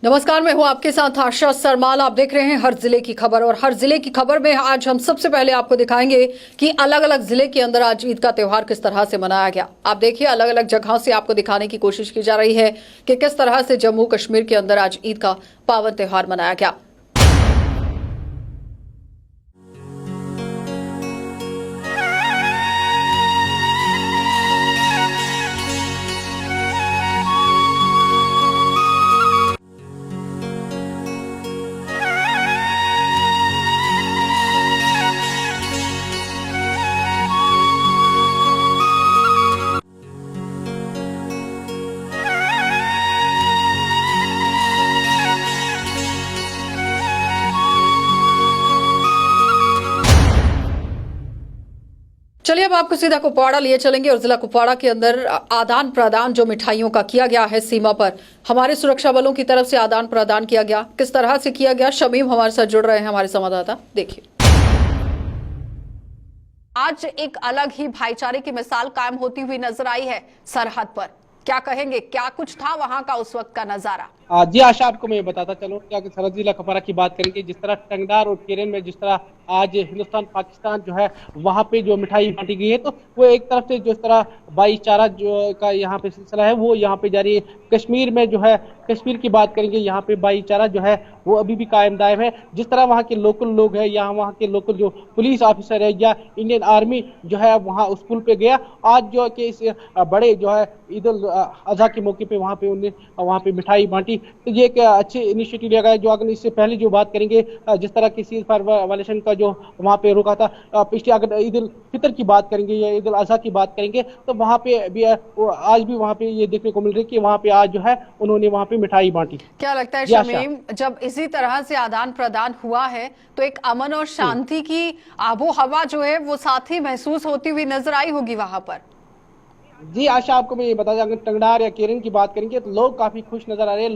नमस्कार, मैं हूं आपके साथ आशा सरमाल। आप देख रहे हैं हर जिले की खबर, और हर जिले की खबर में आज हम सबसे पहले आपको दिखाएंगे कि अलग अलग जिले के अंदर आज ईद का त्योहार किस तरह से मनाया गया। आप देखिए, अलग अलग जगहों से आपको दिखाने की कोशिश की जा रही है कि किस तरह से जम्मू कश्मीर के अंदर आज ईद का पावन त्योहार मनाया गया। चलिए अब आपको सीधा कुपवाड़ा लिए चलेंगे, और जिला कुपवाड़ा के अंदर आदान प्रदान जो मिठाइयों का किया गया है सीमा पर, हमारे सुरक्षा बलों की तरफ से आदान प्रदान किया गया। किस तरह से किया गया, शमीम हमारे साथ जुड़ रहे हैं, हमारे संवाददाता। देखिए, आज एक अलग ही भाईचारे की मिसाल कायम होती हुई नजर आई है सरहद पर। क्या कहेंगे, क्या कुछ था वहां का उस वक्त का नजारा? जी आशा, आपको मैं बताता चलूं क्या कि सरहद जिला कुपवाड़ा की बात करेंगे। जिस तरह टंगडार और केरन में जिस तरह आज हिंदुस्तान पाकिस्तान जो है वहां पे जो मिठाई बांटी गई है, तो वो एक तरफ से जिस तरह भाईचारा जो का यहाँ पे सिलसिला है वो यहाँ पे जारी है। कश्मीर में जो है, कश्मीर की बात करेंगे, यहाँ पे भाईचारा जो है वो अभी भी कायम दायम है। जिस तरह वहाँ के लोकल लोग हैं, यहाँ वहाँ के लोकल जो पुलिस ऑफिसर है या इंडियन आर्मी जो है वहाँ उस पुल पे गया आज, जो कि इस बड़े जो है ईद उल अजहा के मौके पे वहाँ पे उन्हें वहाँ पे मिठाई बांटी। तो ये एक अच्छे इनिशिएटिव लिया गया है। जो अगर इससे पहले जो बात करेंगे, जिस तरह की सीज फायर वायलेशन का जो वहाँ पे रोका था, पिछले अगर ईद उल फितर की बात करेंगे या ईद उल अजहा की बात करेंगे, तो वहाँ पे भी आज भी वहाँ पे ये देखने को मिल रही है कि वहाँ पे आज जो है उन्होंने वहाँ पे मिठाई बांटी। क्या लगता है शमीम, जब इसी तरह से आदान प्रदान हुआ है तो एक अमन और शांति की आबो हवा जो है वो साथ ही महसूस होती हुई नजर आई होगी वहां पर? जी आशा, आपको मैं ये बता दें, अगर टंगडार या केरन की बात करेंगे तो लोग काफी खुश नजर आ रहे हैं।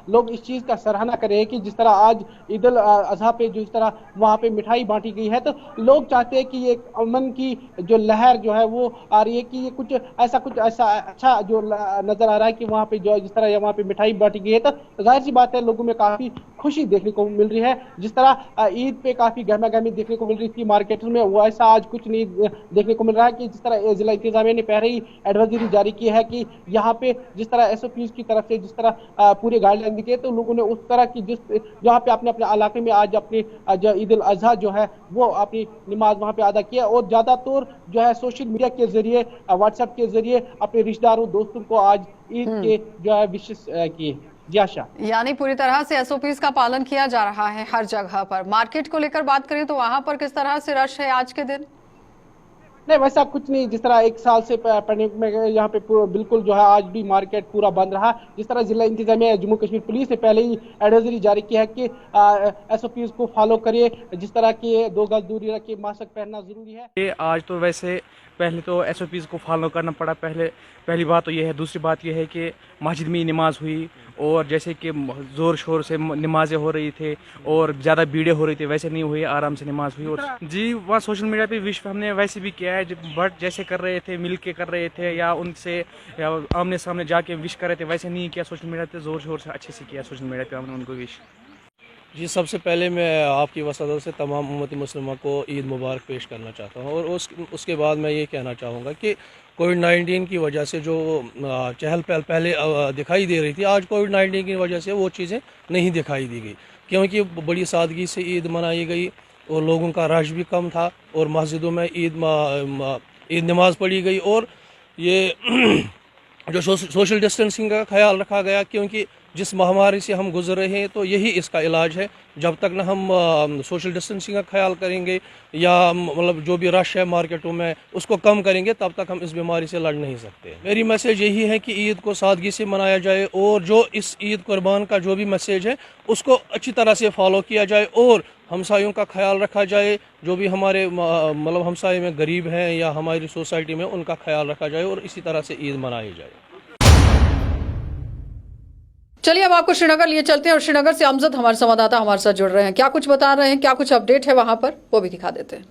लोग इस चीज का सराहना कर रहे हैं कि जिस तरह आज ईद उल अजहा पे जिस तरह वहाँ पे मिठाई बांटी गई है, तो लोग चाहते हैं कि ये अमन की जो लहर जो है वो आ रही है, कि ये कुछ ऐसा अच्छा जो नजर आ रहा है कि वहाँ पे जो जिस तरह वहाँ पे मिठाई बांटी गई है, तो जाहिर सी बात है लोगों में काफी खुशी देखने को मिल रही है। जिस तरह ईद पे काफी गहमा गहमी देखने को मिल रही थी मार्केट में, वो ऐसा आज कुछ नहीं देखने को मिल रहा है। कि जिस तरह जिला इंतजामिया ने पहले ही एडवाइजरी जारी की है कि यहाँ पे जिस तरह एसओपीज की तरफ से जिस तरह पूरे गाइडलाइन दी गई, तो लोगों ने उस तरह की जहाँ पे अपने अपने इलाके में आज अपने ईद उल अजहा जो है वो अपनी नमाज वहाँ पे अदा किया, और ज्यादातर जो है सोशल मीडिया के जरिए, व्हाट्सएप के जरिए अपने रिश्तेदारों दोस्तों को आज ईद के जो है विशेष किए। जी आशा, यानी पूरी तरह से एसओपीज का पालन किया जा रहा है हर जगह पर। मार्केट को लेकर बात करें तो वहां पर किस तरह से रश है आज के दिन? नहीं, वैसा कुछ नहीं। जिस तरह एक साल से पैंडेमिक में यहाँ पे बिल्कुल जो है आज भी मार्केट पूरा बंद रहा। जिस तरह जिला इंतजामिया जम्मू कश्मीर पुलिस ने पहले ही एडवाइजरी जारी की है कि एसओपीज को फॉलो करिए, जिस तरह की 2 गज दूरी रखिए, मास्क पहनना जरूरी है। ये आज तो वैसे पहले तो एसओपीज़ को फॉलो करना पड़ा। पहली बात तो ये है। दूसरी बात ये है कि मस्जिद में नमाज हुई, और जैसे कि ज़ोर शोर से नमाजें हो रही थी और ज़्यादा भीड़ें हो रही थी, वैसे नहीं हुई, आराम से नमाज हुई। और जी, वहाँ सोशल मीडिया पे विश हमने वैसे भी किया है, बट जैसे कर रहे थे, मिल के कर रहे थे या उनसे या आमने सामने जाके विश कर रहे थे, वैसे नहीं किया। सोशल मीडिया पे ज़ोर शोर से अच्छे से किया सोशल मीडिया पे हमने उनको विश। जी, सबसे पहले मैं आपकी वसअत से तमाम उम्मत मुस्लिमा को ईद मुबारक पेश करना चाहता हूँ। और उसके बाद मैं ये कहना चाहूँगा कि कोविड-19 की वजह से जो चहल पहल पहले दिखाई दे रही थी, आज कोविड-19 की वजह से वो चीज़ें नहीं दिखाई दी गई, क्योंकि बड़ी सादगी से ईद मनाई गई और लोगों का रश भी कम था और मस्जिदों में ईद नमाज पढ़ी गई। और ये जो सोशल डिस्टेंसिंग का ख्याल रखा गया, क्योंकि जिस महामारी से हम गुजर रहे हैं तो यही इसका इलाज है। जब तक न हम सोशल डिस्टेंसिंग का ख्याल करेंगे या मतलब जो भी रश है मार्केटों में उसको कम करेंगे, तब तक हम इस बीमारी से लड़ नहीं सकते। मेरी मैसेज यही है कि ईद को सादगी से मनाया जाए, और जो इस ईद कुर्बान का जो भी मैसेज है उसको अच्छी तरह से फॉलो किया जाए, और हमसायों का ख्याल रखा जाए। जो भी हमारे मतलब हमसाये में गरीब हैं या हमारी सोसाइटी में, उनका ख्याल रखा जाए और इसी तरह से ईद मनाई जाए। चलिए अब आपको श्रीनगर लिए चलते हैं, और श्रीनगर से अमजद हमारे संवाददाता हमारे साथ जुड़ रहे हैं। क्या कुछ बता रहे हैं, क्या कुछ अपडेट है वहां पर, वो भी दिखा देते हैं।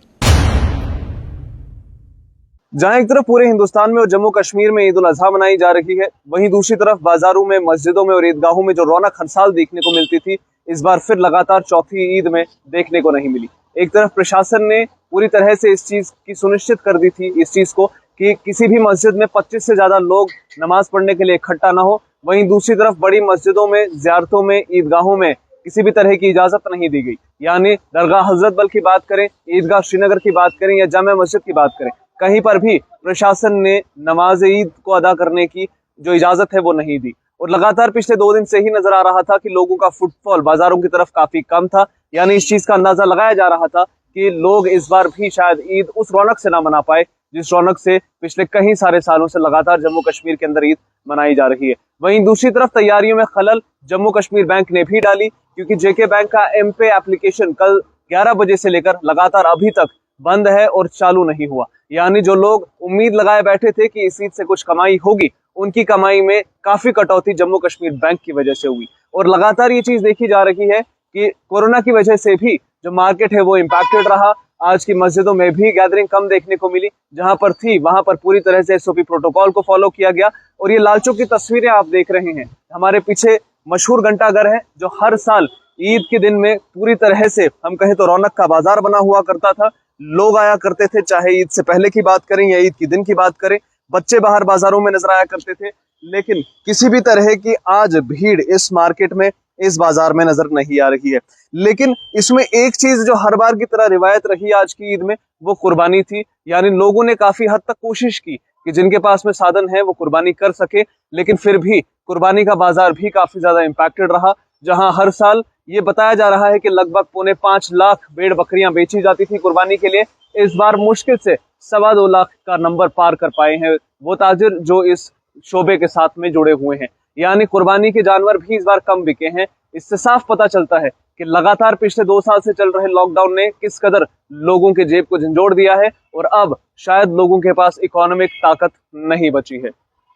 जहां एक तरफ पूरे हिंदुस्तान में और जम्मू कश्मीर में ईद उल अजहा मनाई जा रही है, वहीं दूसरी तरफ बाजारों में, मस्जिदों में और ईदगाहों में जो रौनक हर साल देखने को मिलती थी, इस बार फिर लगातार चौथी ईद में देखने को नहीं मिली। एक तरफ प्रशासन ने पूरी तरह से इस चीज की सुनिश्चित कर दी थी, इस चीज को कि किसी भी मस्जिद में 25 से ज्यादा लोग नमाज पढ़ने के लिए इकट्ठा ना हो। वहीं दूसरी तरफ बड़ी मस्जिदों में, ज़ियारतों में, ईदगाहों में किसी भी तरह की इजाजत नहीं दी गई। यानी दरगाह हजरत बल की बात करें, ईदगाह श्रीनगर की बात करें या जामा मस्जिद की बात करें, कहीं पर भी प्रशासन ने नमाज ईद को अदा करने की जो इजाजत है वो नहीं दी। और लगातार पिछले 2 दिन से ही नजर आ रहा था कि लोगों का फुटफॉल बाजारों की तरफ काफी कम था। यानी इस चीज का अंदाजा लगाया जा रहा था कि लोग इस बार भी शायद ईद उस रौनक से ना मना पाए जिस रौनक से पिछले कई सारे सालों से लगातार जम्मू कश्मीर के अंदर ईद मनाई जा रही है। वहीं दूसरी तरफ तैयारियों में खलल जम्मू कश्मीर बैंक ने भी डाली, क्योंकि जेके बैंक का एम-पे एप्लीकेशन कल 11 बजे से लेकर लगातार अभी तक बंद है और चालू नहीं हुआ। यानी जो लोग उम्मीद लगाए बैठे थे कि इस ईद से कुछ कमाई होगी, उनकी कमाई में काफी कटौती जम्मू कश्मीर बैंक की वजह से हुई। और लगातार ये चीज देखी जा रही है कि कोरोना की वजह से भी जो मार्केट है वो इम्पैक्टेड रहा। आज की मस्जिदों में भी गैदरिंग कम देखने को मिली, जहां पर थी वहां पर पूरी तरह से एसओपी प्रोटोकॉल को फॉलो किया गया। और ये लाल चौक की तस्वीरें आप देख रहे हैं, हमारे पीछे मशहूर घंटाघर है जो हर साल ईद के दिन में पूरी तरह से हम कहें तो रौनक का बाजार बना हुआ करता था। लोग आया करते थे, चाहे ईद से पहले की बात करें या ईद के दिन की बात करें, बच्चे बाहर बाजारों में नजर आया करते थे। लेकिन किसी भी तरह की आज भीड़ इस मार्केट में, इस बाजार में नजर नहीं आ रही है। लेकिन इसमें एक चीज जो हर बार की तरह रिवायत रही आज की ईद में, वो कुर्बानी थी। यानी लोगों ने काफी हद तक कोशिश की कि जिनके पास में साधन है वो कुर्बानी कर सके, लेकिन फिर भी कुर्बानी का बाजार भी काफी ज्यादा इम्पैक्टेड रहा। जहां हर साल ये बताया जा रहा है कि लगभग 5.25 लाख भेड़ बकरियां बेची जाती थी कुर्बानी के लिए, इस बार मुश्किल से 2.25 लाख का नंबर पार कर पाए हैं वो ताजिर जो इस शोबे के साथ में जुड़े हुए हैं। यानी कुर्बानी के जानवर भी इस बार कम बिके हैं। इससे साफ पता चलता है कि लगातार पिछले 2 साल से चल रहे लॉकडाउन ने किस कदर लोगों के जेब को झंझोड़ दिया है और अब शायद लोगों के पास इकोनॉमिक ताकत नहीं बची है।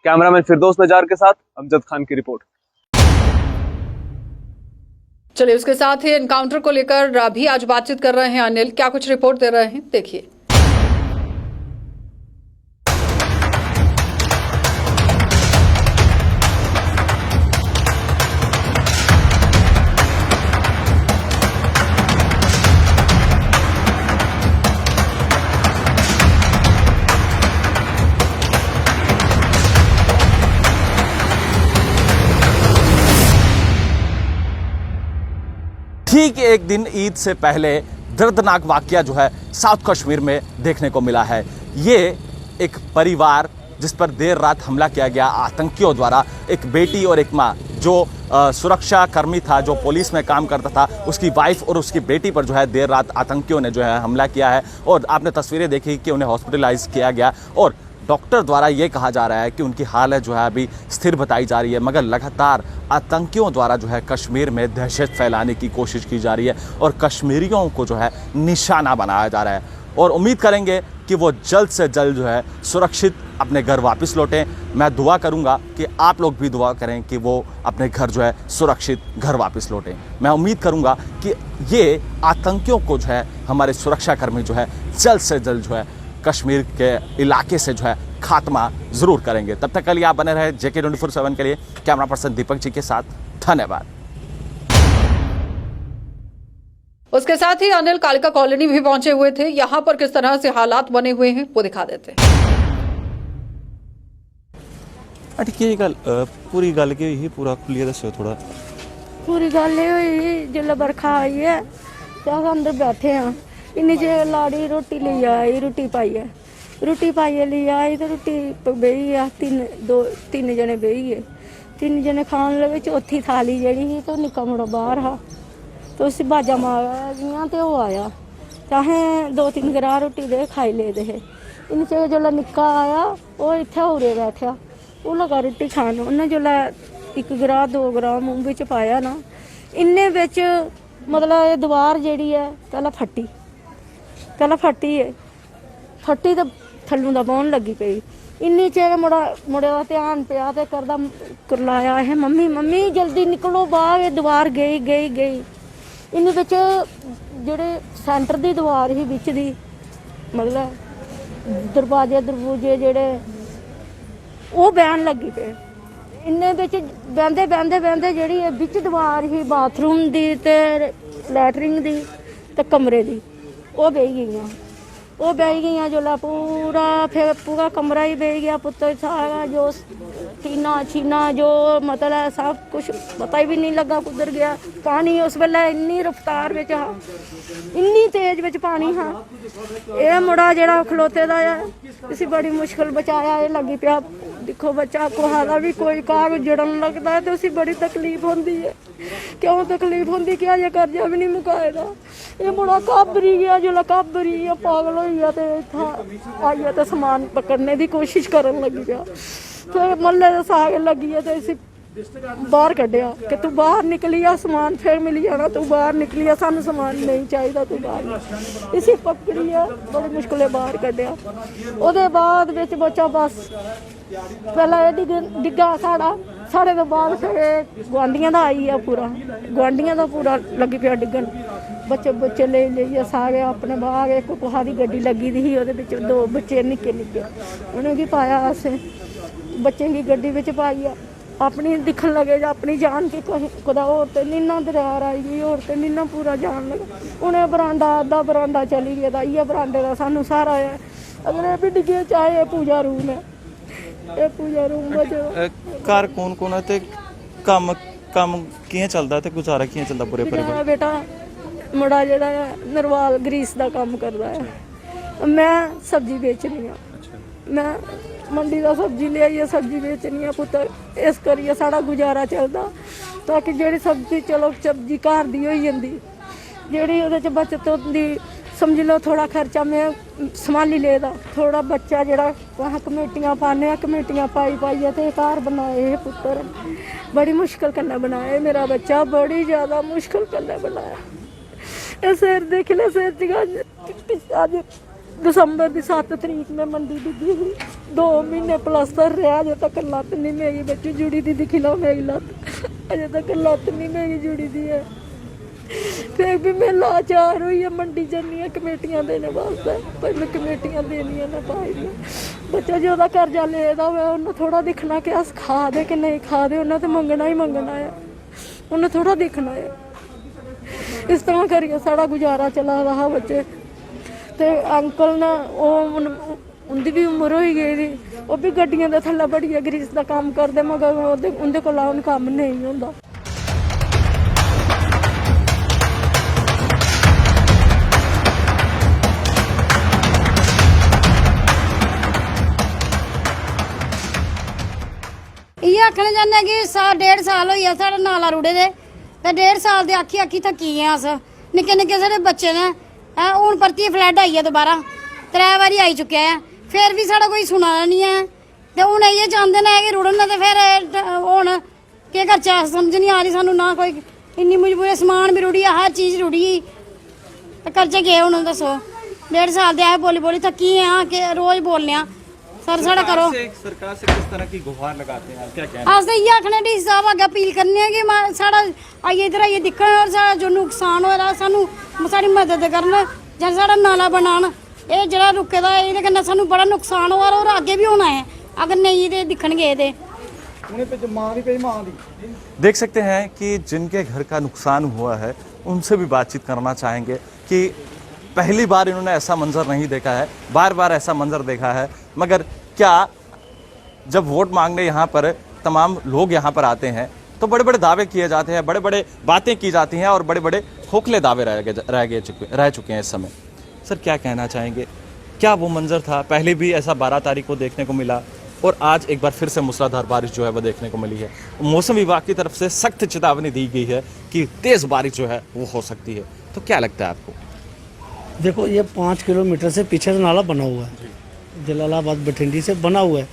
कैमरामैन फिरदौस नजार के साथ अमजद खान की रिपोर्ट। चलिए, उसके साथ ही एनकाउंटर को लेकर भी आज बातचीत कर रहे हैं अनिल, क्या कुछ रिपोर्ट दे रहे हैं, देखिए। ठीक एक दिन ईद से पहले दर्दनाक वाकया जो है साउथ कश्मीर में देखने को मिला है। ये एक परिवार जिस पर देर रात हमला किया गया आतंकियों द्वारा, एक बेटी और एक माँ जो सुरक्षा कर्मी था, जो पुलिस में काम करता था, उसकी वाइफ और उसकी बेटी पर जो है देर रात आतंकियों ने जो है हमला किया है। और आपने तस्वीरें देखी कि उन्हें हॉस्पिटलाइज किया गया और डॉक्टर द्वारा ये कहा जा रहा है कि उनकी हालत जो है अभी स्थिर बताई जा रही है। मगर लगातार आतंकियों द्वारा जो है कश्मीर में दहशत फैलाने की कोशिश की जा रही है और कश्मीरियों को जो है निशाना बनाया जा रहा है। और उम्मीद करेंगे कि वो जल्द से जल्द जो है सुरक्षित अपने घर वापस लौटें। मैं दुआ करूंगा कि आप लोग भी दुआ करें कि वो अपने घर जो है सुरक्षित घर वापस लौटें। मैं उम्मीद करूंगा कि ये आतंकियों को जो है हमारे सुरक्षाकर्मी जो है जल्द से जल्द जो है कश्मीर के इलाके से जो है खात्मा ज़रूर करेंगे। तब तक के लिए आप बने रहे JK 24/7 के लिए। कैमरा पर्सन दीपक जी के साथ, धन्यवाद। उसके साथ ही अनिल कालिका कॉलोनी भी पहुंचे हुए थे। यहां पर किस तरह से हालात बने हुए हैं वो दिखा देते हैं। पूरी गल की हुई, पूरा खुलिए दस्यो थोड़ा। पूरी गल ये हुई जिसले बरखा आई है तो अस अंदर बैठे हाँ, इन्नी चिर लाड़ी रोटी ले आई, रोटी पाइए ले आई तो रोटी बेही है, तीन जने बेही है, 3 जने खान लगे। चौथी थाली जी तो निक्का मुड़ा बाहर हा तो उसी बाजा मारियां तो वो आया, चाहे 2-3 ग्राह रोटी दे खाई ले दे। इन्नी चिर जो निक्का आया वो इत्थे उरे बैठा, वो लगा रोटी खान। उन्हें जो 1 ग्राह 2 ग्राह मूँह बिच पाया ना, इन्ने बिच मतलब ये दीवार जी है पहला फटी है, फटी तो थल्लों दा बौन लगी पई। इन्नी चिर मुड़े दा ध्यान पिया ते करदा करलाया है, मम्मी जल्दी निकलो बाहर, दीवार गई। इन्नी बिच जेह्ड़े सेंटर दी दीवार ही बिच दी मतलब ਦਰਵਾਜ਼ੇ ਦਰਵਾਜ਼ੇ ਜਿਹੜੇ ਉਹ ਬਹਿਣ ਲੱਗੀ ਪਏ। ਇੰਨੇ ਵਿੱਚ ਬਹਿੰਦੇ ਜਿਹੜੀ ਇਹ ਵਿੱਚ ਦੀਵਾਰ ਹੀ ਬਾਥਰੂਮ ਦੀ ਤੇ ਲੈਟਰਿੰਗ ਦੀ ਤੇ ਕਮਰੇ ਦੀ ਉਹ ਬਹਿ ਗਈਆਂ ਜੋ ਪੂਰਾ ਫਿਰ ਪੂਰਾ ਕਮਰਾ ਹੀ ਬਹਿ ਗਿਆ ਪੁੱਤਰ ਸਾਰਾ ਜੋ छीना जो मतलब सब कुछ पता ही भी नहीं लगा कुधर गया। पानी उस वेले इन्नी रफ्तार विच हाँ इन्नी तेज विच पानी हाँ ये मुड़ा जड़ा खलोते दा है इसी बड़ी मुश्किल बचाया। ये लगी पिया देखो बच्चा कुहादा भी कोई कार जड़न लगता है तो उसी बड़ी तकलीफ होती है। क्यों तकलीफ होती क्या ये कर्जा भी नहीं मुकाएगा। ये मुड़ा काबरी गया जो काबरी पागल हो गया तो आइए तो समान पकड़ने की कोशिश करन लगी पिया। फिर मल्ले साग लगी है तो इसी बाहर कढ़िया कि तू बाहर निकली आ समान फिर मिली जाना तू बाहर निकली आ सानू समान नहीं चाहिए तू बाहर इसी पकड़ी है बड़ी मुश्किल बाहर कढ़िया। ਉਹਦੇ ਬਾਅਦ ਵਿੱਚ बच्चा बस पहला डिग्गा साढ़े तो बाद फिर गुआंढियां दा आई है पूरा गुआंढियां दा पूरा लगी पिया डिग्गन। बच्चे ले लेइए सारे अपने बाहर एक कुहा दी गड्डी लगी दी ही ਉਹਦੇ ਵਿੱਚ दो बच्चे निक्के उन्हें की पाया असें बच्चे की गड्डी विच पाई है अपनी दिखन लगे जा अपनी जान की खुदा होर ते नीना दरार आई गई होर ते नीना पूरा जान लगा। उन्हें बरांडा अद्धा बरांडा चली गया ये बरांडे का सानू सारा है अगर ये भी डिगे चाहे पूजा रूम है ये पूजा रूम घर कौन कौन है ते काम काम कियां चलदा ते गुजारा कियां चलदा पूरे परिवार। बेटा मुड़ा जेड़ा नरवाल ग्रीस का काम करता है मैं सब्जी बेचनी हाँ मैं मंडी का सब्जी ले आइए सब्जी बेचनी है पुत्र इस करिए साड़ा गुजारा चलता ताकि जेड़ी सब्जी चलो सब्जी घर दी होई जंदी जेड़ी ओहदे च बचत होंदी समझ लो थोड़ा खर्चा मैं संभाली लेदा थोड़ा बच्चा जेड़ा वहाँ कमेटियां पाने कमेटियां पाई ते घर बनाए पुत्र बड़ी मुश्किल कन्नै बनाए मेरा बच्चा बड़ी ज़्यादा मुश्किल कन्नै बनाया। सिर देख ले सिर जगह अज दिसंबर की 7 तरीक में मंडी डिगी 2 महीने प्लस्तर रहा अजे तक लत्त नहीं मेरी बच्ची जुड़ी दी दिखी लो मेरी लत्त अजे तक लत्त नहीं मेरी जुड़ी दी है। फिर भी मैं लाचार हुई है मंडी जानी है कमेटियां देने वास्ते पर मैं कमेटियां देनियां ना पाई बच्चा जो कर्जा लेदा होवे उन्हें थोड़ा दिखना कि अस खा दे कि नहीं खा दे उन्हें तो मंगना ही मंगना है उन्हें थोड़ा दिखना है। इस तरह करिए साड़ा गुजारा चला रहा बच्चे ते अंकल ने उनकी भी उम्र हो गई थी वो भी गड्डियों के थल्ले बड़िया ग्रीस का काम करते मगर उनके कोल काम नहीं होंदा। ये आखना चाहने कि 1.5 साल हो गया साढ़े नाला रुड़े दे ते 1.5 साल दे आखी थकी गए अस निक्के निक्के साढ़े बच्चे ने हूँ परतियै फ्लड आई है दोबारा 3 बारी आई चुके हैं फिर भी साढ़ा कोई सुना नहीं है तो हूँ ये चाहते हैं कि रुड़न तो फिर हूँ केह् करचै समझ नहीं आ रही सानू ना कोई इन्नी मजबूरी समान भी रुड़ी हर चीज़ रुड़ी तो करचै केह् हूँ दसो 1.5 साल दे बोली थकी हैं कि रोज़ बोलने सर साढ़ा करो सरकार से किस तरह की गुहार लगाते हैं क्या कहना अस इयै आखने डी साहब अग्गे अपील करने कि साढ़ा आइए इधर आइए दिक्खन और साढ़ा जो नुकसान होया सानू साड़ी मदद करन जां साढ़ा नाला बनान ये जेह्ड़ा रुके दा एह्दे कन्नै सानू बड़ा नुकसान होआ और अग्गे भी होना है अगर नहीं ते दिक्खन गे ते देख सकते हैं कि जिनके घर का नुकसान हुआ है उनसे भी बातचीत करना चाहेंगे कि पहली बार इन्होंने ऐसा मंजर नहीं देखा है बार बार ऐसा मंजर देखा है मगर क्या जब वोट मांगने यहाँ पर तमाम लोग यहाँ पर आते हैं तो बड़े बड़े दावे किए जाते हैं बड़े बड़े बातें की जाती हैं और बड़े बड़े खोखले दावे रह चुके हैं इस समय। सर क्या कहना चाहेंगे क्या वो मंजर था पहले भी ऐसा 12 तारीख को देखने को मिला और आज एक बार फिर से मूसलाधार बारिश जो है वो देखने को मिली है। मौसम विभाग की तरफ से सख्त चेतावनी दी गई है कि तेज़ बारिश जो है वो हो सकती है तो क्या लगता है आपको। देखो ये 5 किलोमीटर से पीछे से नाला बना हुआ है जलालाबाद बठिंडी से बना हुआ है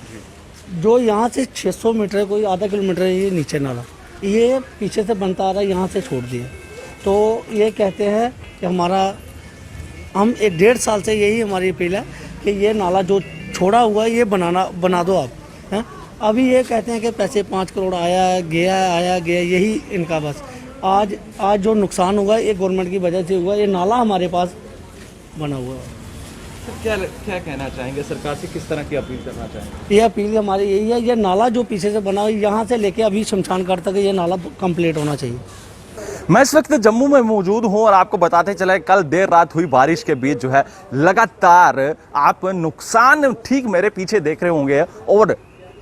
जो यहाँ से 600 मीटर कोई आधा किलोमीटर ये नीचे नाला ये पीछे से बनता आ रहा है यहाँ से छोड़ दिए तो ये कहते हैं कि हम 1.5 साल से यही हमारी अपील है कि ये नाला जो छोड़ा हुआ है ये बना दो आप हैं। अभी ये कहते हैं कि पैसे 5 करोड़ आया गया यही इनका बस आज जो नुकसान हुआ ये गवर्नमेंट की वजह से हुआ ये नाला हमारे पास बना हुआ है क्या क्या कहना चाहेंगे सरकार से, किस तरह की अपील करना चाहेंगे? ये अपील हमारी यही है, ये नाला जो पीछे से बना हुआ है यहाँ से लेके अभी शमशान घाट तक ये नाला कंप्लीट होना चाहिए। मैं इस वक्त जम्मू में मौजूद हूं और आपको बताते चले कल देर रात हुई बारिश के बीच जो है लगातार आप नुकसान ठीक मेरे पीछे देख रहे होंगे और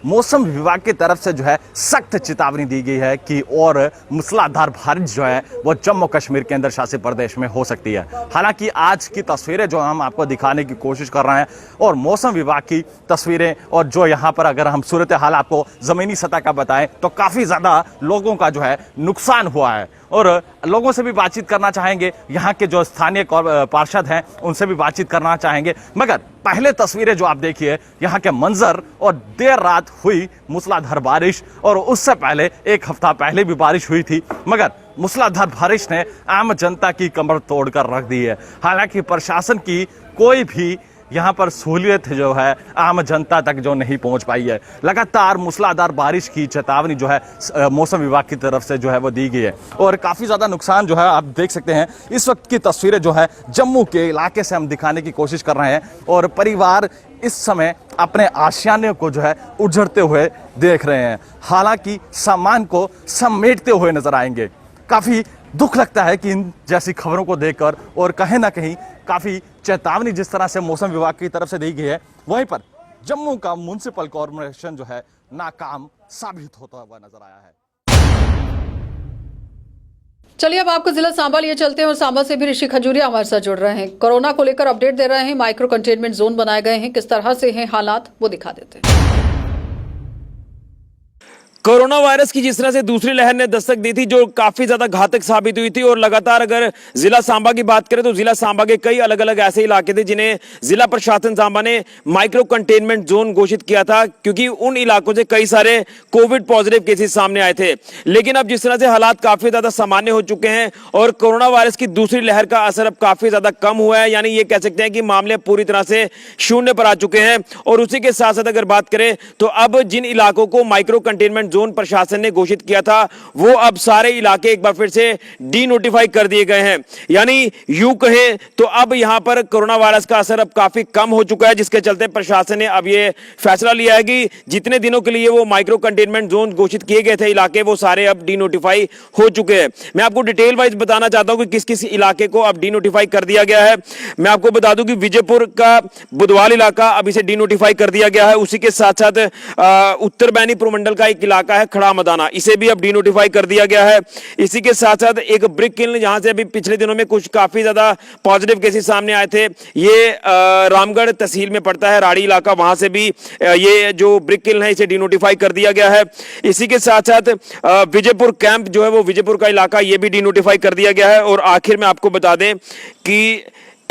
मौसम विभाग की तरफ से जो है सख्त चेतावनी दी गई है कि और मूसलाधार बारिश जो है वो जम्मू कश्मीर के अंदर शासित प्रदेश में हो सकती है। हालांकि आज की तस्वीरें जो हम आपको दिखाने की कोशिश कर रहे हैं और मौसम विभाग की तस्वीरें और जो यहाँ पर अगर हम सूरत हाल आपको ज़मीनी सतह का बताएं तो काफ़ी ज़्यादा लोगों का जो है नुकसान हुआ है और लोगों से भी बातचीत करना चाहेंगे, यहाँ के जो स्थानीय पार्षद हैं उनसे भी बातचीत करना चाहेंगे। मगर पहले तस्वीरें जो आप देखिए यहाँ के मंजर और देर रात हुई मूसलाधार बारिश और उससे पहले एक हफ्ता पहले भी बारिश हुई थी, मगर मूसलाधार बारिश ने आम जनता की कमर तोड़कर रख दी है। हालांकि प्रशासन की कोई भी यहाँ पर सहूलियत जो है आम जनता तक जो नहीं पहुँच पाई है। लगातार मूसलाधार बारिश की चेतावनी जो है मौसम विभाग की तरफ से जो है वो दी गई है और काफ़ी ज़्यादा नुकसान जो है आप देख सकते हैं। इस वक्त की तस्वीरें जो है जम्मू के इलाके से हम दिखाने की कोशिश कर रहे हैं और परिवार इस समय अपने आशियाने को जो है उजड़ते हुए देख रहे हैं। हालांकि सामान को समेटते हुए नजर आएंगे। काफ़ी दुख लगता है कि इन जैसी खबरों को देखकर और कहीं ना कहीं काफ़ी चेतावनी जिस तरह से मौसम विभाग की तरफ से दी गई है, वहीं पर जम्मू का म्युनिसिपल कॉर्पोरेशन जो है नाकाम साबित होता हुआ नजर आया है। चलिए अब आपको जिला सांबा लिए चलते हैं और सांबा से भी ऋषि खजूरिया हमारे साथ जुड़ रहे हैं। कोरोना को लेकर अपडेट दे रहे हैं। माइक्रो कंटेनमेंट जोन बनाए गए हैं, किस तरह से हैं हालात वो दिखा देते हैं। कोरोना वायरस की जिस तरह से दूसरी लहर ने दस्तक दी थी जो काफी ज्यादा घातक साबित हुई थी और लगातार अगर जिला सांबा की बात करें तो जिला सांबा के कई अलग अलग ऐसे इलाके थे जिन्हें जिला प्रशासन सांबा ने माइक्रो कंटेनमेंट जोन घोषित किया था क्योंकि उन इलाकों से कई सारे कोविड पॉजिटिव केसेस सामने आए थे। लेकिन अब जिस तरह से हालात काफी ज्यादा सामान्य हो चुके हैं और कोरोना वायरस की दूसरी लहर का असर अब काफी ज्यादा कम हुआ है, यानी ये कह सकते हैं कि मामले पूरी तरह से शून्य पर आ चुके हैं। और उसी के साथ साथ अगर बात करें तो अब जिन इलाकों को माइक्रो कंटेनमेंट जोन प्रशासन ने घोषित किया था वो अब सारे इलाके एक बार फिर से डी नोटिफाई कर दिए गए हैं। यानी यूं कहें तो अब यहां पर कोरोना वायरस का असर अब काफी कम हो चुका है, जिसके चलते प्रशासन ने अब ये फैसला लिया है कि जितने दिनों के लिए वो माइक्रो कंटेनमेंट जोन घोषित किए गए थे इलाके वो सारे अब डी नोटिफाई हो चुके हैं। मैं आपको डिटेल वाइज बताना चाहता हूं कि किस किस इलाके को अब डी नोटिफाई कर दिया गया है। मैं आपको बता दूं कि विजयपुर का बुधवाल इलाका अब इसे डी नोटिफाई कर दिया गया है। उसी के साथ साथ उत्तर बैनी प्रमंडल का एक इलाका है खड़ा मदाना, इसे भी अब डी नोटिफाई कर दिया गया है। इसी के साथ साथ एक ब्रिक किल्न जहां से अभी पिछले दिनों में कुछ काफी ज्यादा पॉजिटिव केसेस सामने आए थे, ये रामगढ़ तहसील में पड़ता है, राड़ी इलाका, वहां से भी ये जो ब्रिक किल्न है इसे डी नोटिफाई कर दिया गया है। इसी के साथ साथ विजयपुर कैंप जो है वो विजयपुर का इलाका ये भी डी नोटिफाई कर दिया गया है। और आखिर में आपको बता दें कि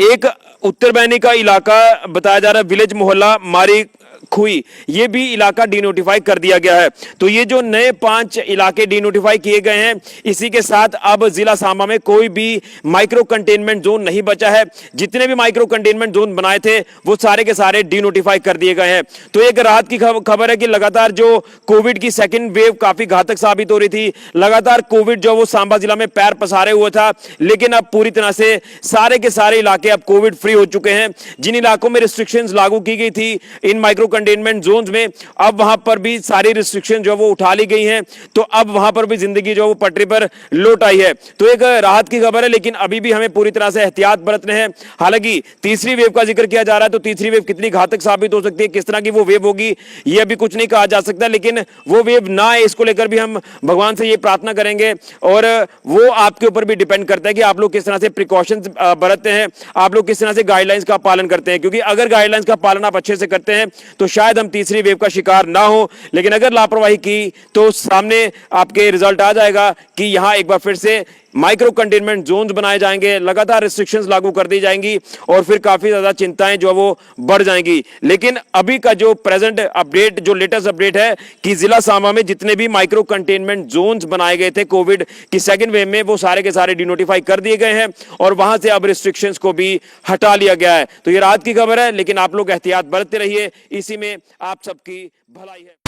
एक उत्तर बैनी का इलाका बताया जा रहा है विलेज मोहल्ला मारी खुई, ये भी इलाका डी नोटिफाई कर दिया गया है। तो ये जो नए 5 इलाके डी नोटिफाई किए गए हैं, इसी के साथ अब जिला सांबा में कोई भी माइक्रो कंटेनमेंट जोन नहीं बचा है। जितने भी माइक्रो कंटेनमेंट जोन बनाए थे वो सारे के सारे डी नोटिफाई कर दिए गए हैं। तो एक राहत की खबर है कि लगातार जो कोविड की सेकेंड वेव काफी घातक साबित हो रही थी, लगातार कोविड जो वो सांबा जिला में पैर पसारे हुआ था, लेकिन अब पूरी तरह से सारे के सारे इलाके अब कोविड फ्री हो चुके हैं। जिन इलाकों में रिस्ट्रिक्शंस लागू की गई थी इन माइक्रो कंटेनमेंट जोन्स में, अब वहां पर भी सारी रिस्ट्रिक्शन जो वो उठा ली गई हैं, तो अब वहां पर भी जिंदगी जो वो पटरी पर लौट आई है। तो एक राहत की खबर है, लेकिन अभी भी हमें पूरी तरह से एहतियात बरतने हैं। हालांकि तीसरी वेव का जिक्र किया जा रहा है, तो तीसरी वेव कितनी घातक साबित हो सकती है, किस तरह की वो वेव होगी, ये अभी कुछ नहीं कहा जा सकता, लेकिन वो वेव ना आए इसको लेकर भी हम भगवान से ये प्रार्थना करेंगे। और वो आपके ऊपर भी डिपेंड करता है कि आप लोग किस तरह से प्रिकॉशंस बरतते हैं, आप लोग किस तरह से गाइडलाइंस का पालन करते हैं। क्योंकि अगर गाइडलाइंस का पालन आप अच्छे से करते हैं तो शायद हम तीसरी वेव का शिकार ना हो, लेकिन अगर लापरवाही की तो सामने आपके रिजल्ट आ जाएगा कि यहां एक बार फिर से माइक्रो कंटेनमेंट जोन्स बनाए जाएंगे, लगातार रिस्ट्रिक्शंस लागू कर दी जाएंगी और फिर काफी ज्यादा चिंताएं जो वो बढ़ जाएंगी। लेकिन अभी का जो प्रेजेंट अपडेट, जो लेटेस्ट अपडेट है कि जिला सांबा में जितने भी माइक्रो कंटेनमेंट जोन्स बनाए गए थे कोविड की सेकेंड वेव में, वो सारे के सारे डिनोटिफाई कर दिए गए हैं और वहां से अब रिस्ट्रिक्शंस को भी हटा लिया गया है। तो ये राहत की खबर है, लेकिन आप लोग एहतियात बरतते रहिए, इसी में आप सबकी भलाई है।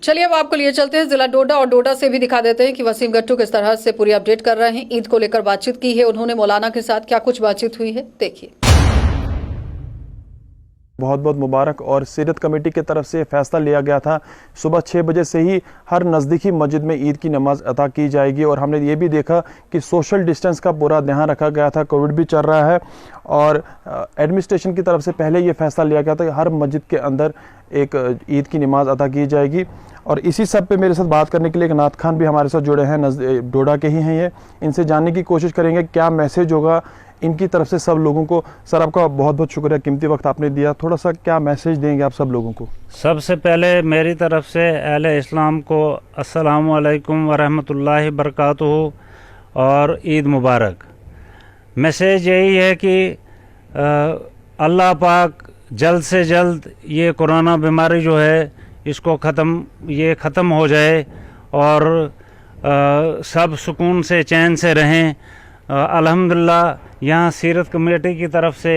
चलिए अब आपको लिए चलते हैं जिला डोडा और डोडा से भी दिखा देते हैं कि वसीम गट्टू किस तरह से पूरी अपडेट कर रहे हैं। ईद को लेकर बातचीत की है उन्होंने मौलाना के साथ, क्या कुछ बातचीत हुई है देखिए। बहुत बहुत मुबारक। और सीरत कमेटी की तरफ से फैसला लिया गया था सुबह 6 बजे से ही हर नज़दीकी मस्जिद में ईद की नमाज अता की जाएगी। और हमने ये भी देखा कि सोशल डिस्टेंस का पूरा ध्यान रखा गया था, कोविड भी चल रहा है। और एडमिनिस्ट्रेशन की तरफ से पहले ये फैसला लिया गया था कि हर मस्जिद के अंदर एक ईद की नमाज अता की जाएगी। और इसी सब पे मेरे साथ बात करने के लिए एक नात खान भी हमारे साथ जुड़े हैं, डोडा के ही हैं ये। इनसे जानने की कोशिश करेंगे क्या मैसेज होगा इनकी तरफ से सब लोगों को। सर आपका बहुत बहुत शुक्रिया, कीमती वक्त आपने दिया। थोड़ा सा क्या मैसेज देंगे आप सब लोगों को? सबसे पहले मेरी तरफ से अहले इस्लाम को अस्सलामु अलैकुम वरहमतुल्लाहि बरकातुहू और ईद मुबारक। मैसेज यही है कि अल्लाह पाक जल्द से जल्द ये कोरोना बीमारी जो है इसको ख़त्म हो जाए और सब सुकून से चैन से रहें। अल्हम्दुलिल्लाह यहाँ सीरत कमेटी की तरफ से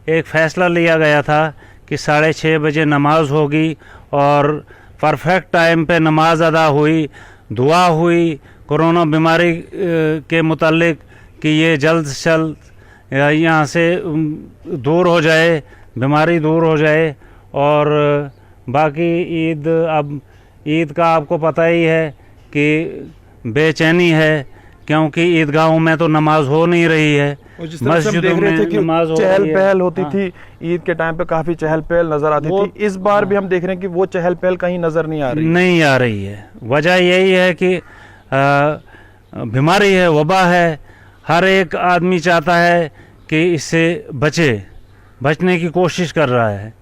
एक फ़ैसला लिया गया था कि 6:30 बजे नमाज होगी और परफेक्ट टाइम पे नमाज अदा हुई, दुआ हुई कोरोना बीमारी के मुतालिक कि ये जल्द से जल्द यहाँ से दूर हो जाए, बीमारी दूर हो जाए। और बाकी अब ईद का आपको पता ही है कि बेचैनी है क्योंकि ईदगाहों में तो नमाज हो नहीं रही है, मस्जिदों में नमाज चहल पहल होती थी। ईद के टाइम पे काफ़ी चहल पहल नज़र आती थी। इस बार भी हम देख रहे हैं कि वो चहल पहल कहीं नज़र नहीं आ रही है। वजह यही है कि बीमारी है, वबा है। हर एक आदमी चाहता है कि इससे बचने की कोशिश कर रहा है।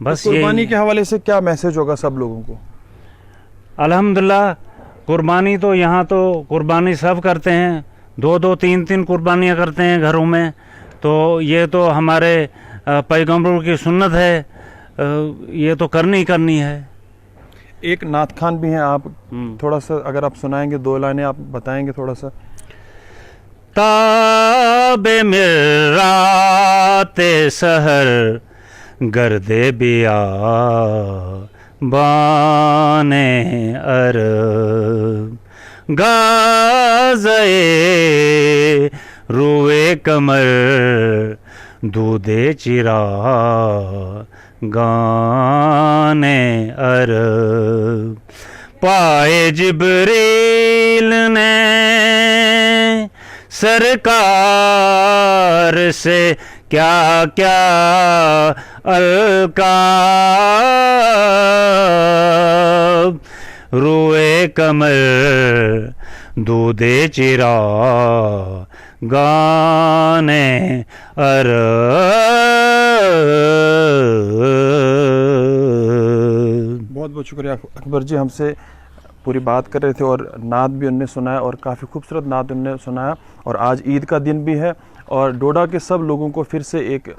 बस कुर्बानी के हवाले से क्या मैसेज होगा सब लोगों को? अल्हम्दुलिल्लाह कुर्बानी तो यहाँ तो कुर्बानी सब करते हैं, 2-2 3-3 कुर्बानियाँ करते हैं घरों में। तो ये तो हमारे पैगम्बरों की सुन्नत है, ये तो करनी है। एक नात खान भी हैं आप, थोड़ा सा अगर आप सुनाएंगे 2 लाइनें आप बताएंगे थोड़ा सा। ताबे मिराते सहर गर्दे बिया बाने अरब गाज़े रुए कमर दूधे चिरा गाने अरब पाए जिब्रील ने सरकार से क्या क्या अलकाब रुए कमर दूधे चिरा गाने बहुत बहुत शुक्रिया अकबर जी, हमसे पूरी बात कर रहे थे और नात भी उनने सुनाया और काफ़ी खूबसूरत नात उनने सुनाया। और आज ईद का दिन भी है और डोडा के सब लोगों को फिर से एक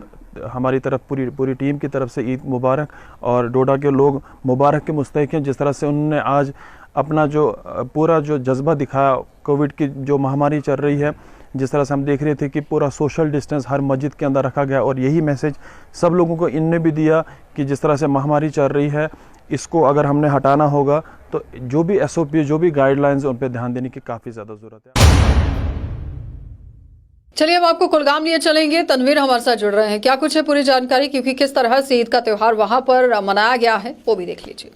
हमारी तरफ पूरी टीम की तरफ से ईद मुबारक। और डोडा के लोग मुबारक के मुस्तहिक हैं जिस तरह से उन्होंने आज अपना पूरा जज्बा दिखाया। कोविड की जो महामारी चल रही है, जिस तरह से हम देख रहे थे कि पूरा सोशल डिस्टेंस हर मस्जिद के अंदर रखा गया। और यही मैसेज सब लोगों को इनने भी दिया कि जिस तरह से महामारी चल रही है इसको अगर हमने हटाना होगा तो जो भी SOP जो भी गाइडलाइंस उन पर ध्यान देने की काफ़ी ज़्यादा ज़रूरत है। चलिए अब आपको कुलगाम लिए चलेंगे। तनवीर हमारे साथ जुड़ रहे हैं, क्या कुछ है पूरी जानकारी, क्योंकि किस तरह से ईद का त्योहार वहां पर मनाया गया है वो भी देख लीजिए।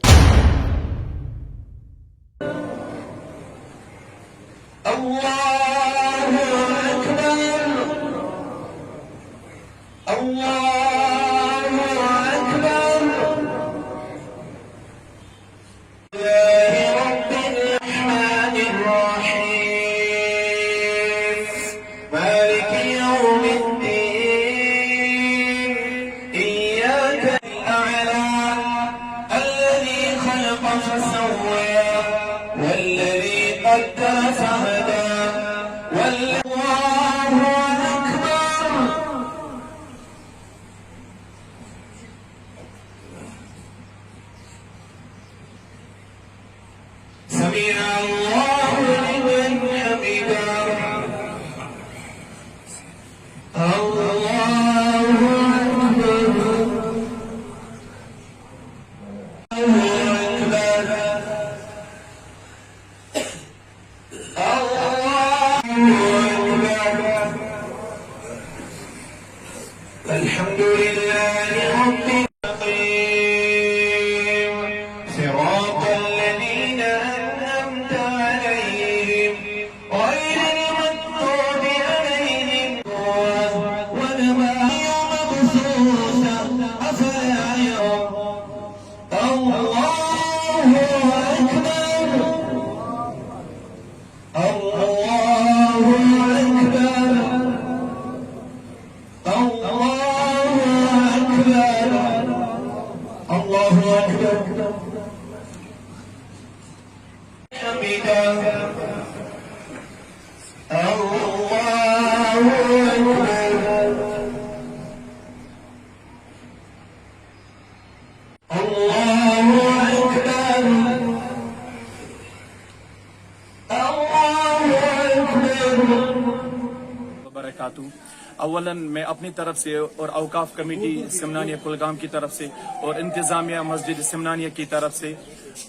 पालन मैं अपनी तरफ से और औकाफ कमेटी सिमनानिया कुलगाम की तरफ से और इंतजामिया मस्जिद सिमनानिया की तरफ से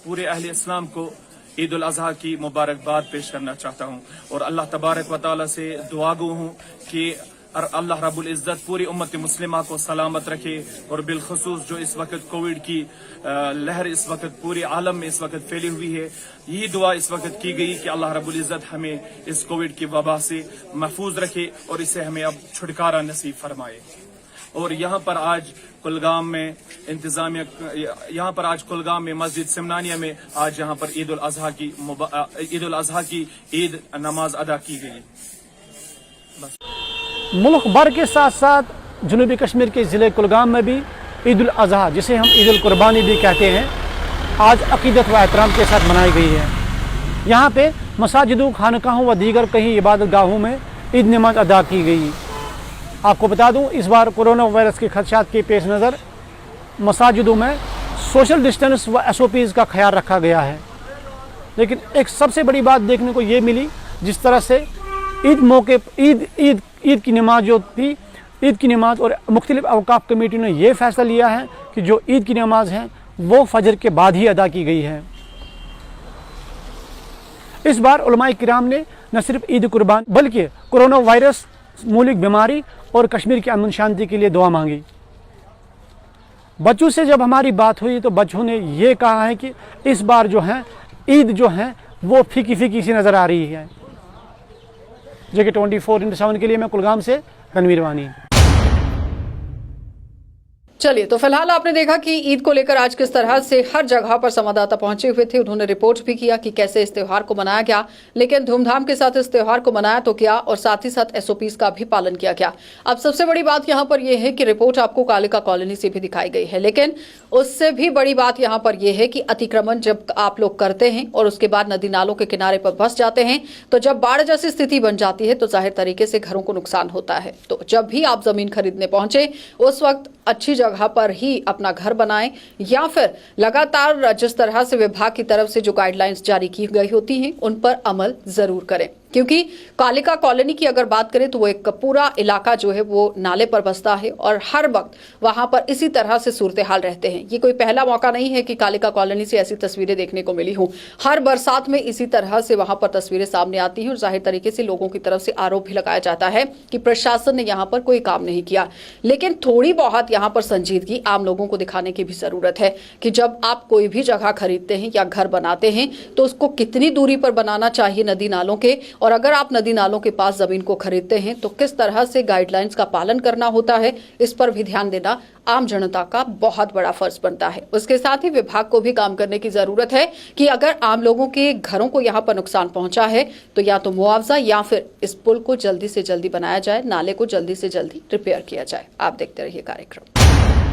पूरे अहले इस्लाम को ईद उल अजहा की मुबारकबाद पेश करना चाहता हूँ और अल्लाह तबारक व तआला से दुआगो हूँ कि अल्लाह रब्बुल इज़्ज़त पूरी उम्मत मुस्लिमा को सलामत रखे और बिलखुसूस जो इस वक्त कोविड की लहर इस वक्त पूरे आलम में इस वक्त फैली हुई है, यही दुआ इस वक्त की गई कि अल्लाह रब्बुल इज़्ज़त हमें इस कोविड की वबा से महफूज रखे और इसे हमें अब छुटकारा नसीब फरमाए। और यहाँ पर आज कुलगाम में कुलगाम में मस्जिद सिमनानिया में आज यहाँ पर ईद उल अजहा की ईद नमाज अदा की गई। मुल्क भर के साथ साथ जनूबी कश्मीर के ज़िले कुलगाम में भी ईद उल अजहा, जिसे हम ईद उल कुर्बानी भी कहते हैं, आज अकीदत व एहतराम के साथ मनाई गई है। यहाँ पे मसाजिदों, खानकाहों व दीगर कई इबादत गाहों में ईद नमाज अदा की गई। आपको बता दूं, इस बार कोरोना वायरस के खदशात के पेश नज़र मसाजिदों में सोशल डिस्टेंस व SOPs का ख्याल रखा गया है। लेकिन एक सबसे बड़ी बात देखने को ये मिली, जिस तरह से ईद की नमाज और मुख्तलिफ अवकाफ कमेटी ने यह फैसला लिया है कि जो ईद की नमाज है वो फजर के बाद ही अदा की गई है। इस बार उलमाए किराम ने न सिर्फ ईद कुर्बान बल्कि कोरोना वायरस, मौलिक बीमारी और कश्मीर की अमन शांति के लिए दुआ मांगी। बच्चों से जब हमारी बात हुई तो बच्चों ने ये कहा है कि इस बार जो है ईद जो है वो फीकी फीकी सी नज़र आ रही है। जगह 24/7 के लिए मैं कुलगाम से रणवीर वानी। चलिए, तो फिलहाल आपने देखा कि ईद को लेकर आज किस तरह से हर जगह पर संवाददाता पहुंचे हुए थे। उन्होंने रिपोर्ट भी किया कि कैसे इस त्योहार को मनाया गया, लेकिन धूमधाम के साथ इस त्योहार को मनाया तो क्या, और साथ ही साथ SOPs का भी पालन किया गया। अब सबसे बड़ी बात यहाँ पर यह है कि रिपोर्ट आपको कालिका कॉलोनी से भी दिखाई गई है, लेकिन उससे भी बड़ी बात यहाँ पर यह है कि अतिक्रमण जब आप लोग करते हैं और उसके बाद नदी नालों के किनारे पर बस जाते हैं, तो जब बाढ़ जैसी स्थिति बन जाती है तो जाहिर तरीके से घरों को नुकसान होता है। तो जब भी आप जमीन खरीदने पहुंचे उस वक्त अच्छी जगह पर ही अपना घर बनाएं, या फिर लगातार जिस तरह से विभाग की तरफ से जो गाइडलाइंस जारी की गई होती हैं उन पर अमल जरूर करें। क्योंकि कालिका कॉलोनी की अगर बात करें तो वो एक पूरा इलाका जो है वो नाले पर बसता है और हर वक्त वहां पर इसी तरह से सूरत हाल रहते हैं। ये कोई पहला मौका नहीं है कि कालिका कॉलोनी से ऐसी तस्वीरें देखने को मिली हों। हर बरसात में इसी तरह से वहां पर तस्वीरें सामने आती हैं और जाहिर तरीके से लोगों की तरफ से आरोप भी लगाया जाता है कि प्रशासन ने यहाँ पर कोई काम नहीं किया। लेकिन थोड़ी बहुत यहाँ पर संजीदगी आम लोगों को दिखाने की भी जरूरत है कि जब आप कोई भी जगह खरीदते हैं या घर बनाते हैं तो उसको कितनी दूरी पर बनाना चाहिए नदी नालों के, और अगर आप नदी नालों के पास जमीन को खरीदते हैं तो किस तरह से गाइडलाइंस का पालन करना होता है, इस पर भी ध्यान देना आम जनता का बहुत बड़ा फर्ज बनता है। उसके साथ ही विभाग को भी काम करने की जरूरत है कि अगर आम लोगों के घरों को यहाँ पर नुकसान पहुंचा है तो या तो मुआवजा या फिर इस पुल को जल्दी से जल्दी बनाया जाए, नाले को जल्दी से जल्दी रिपेयर किया जाए। आप देखते रहिए कार्यक्रम।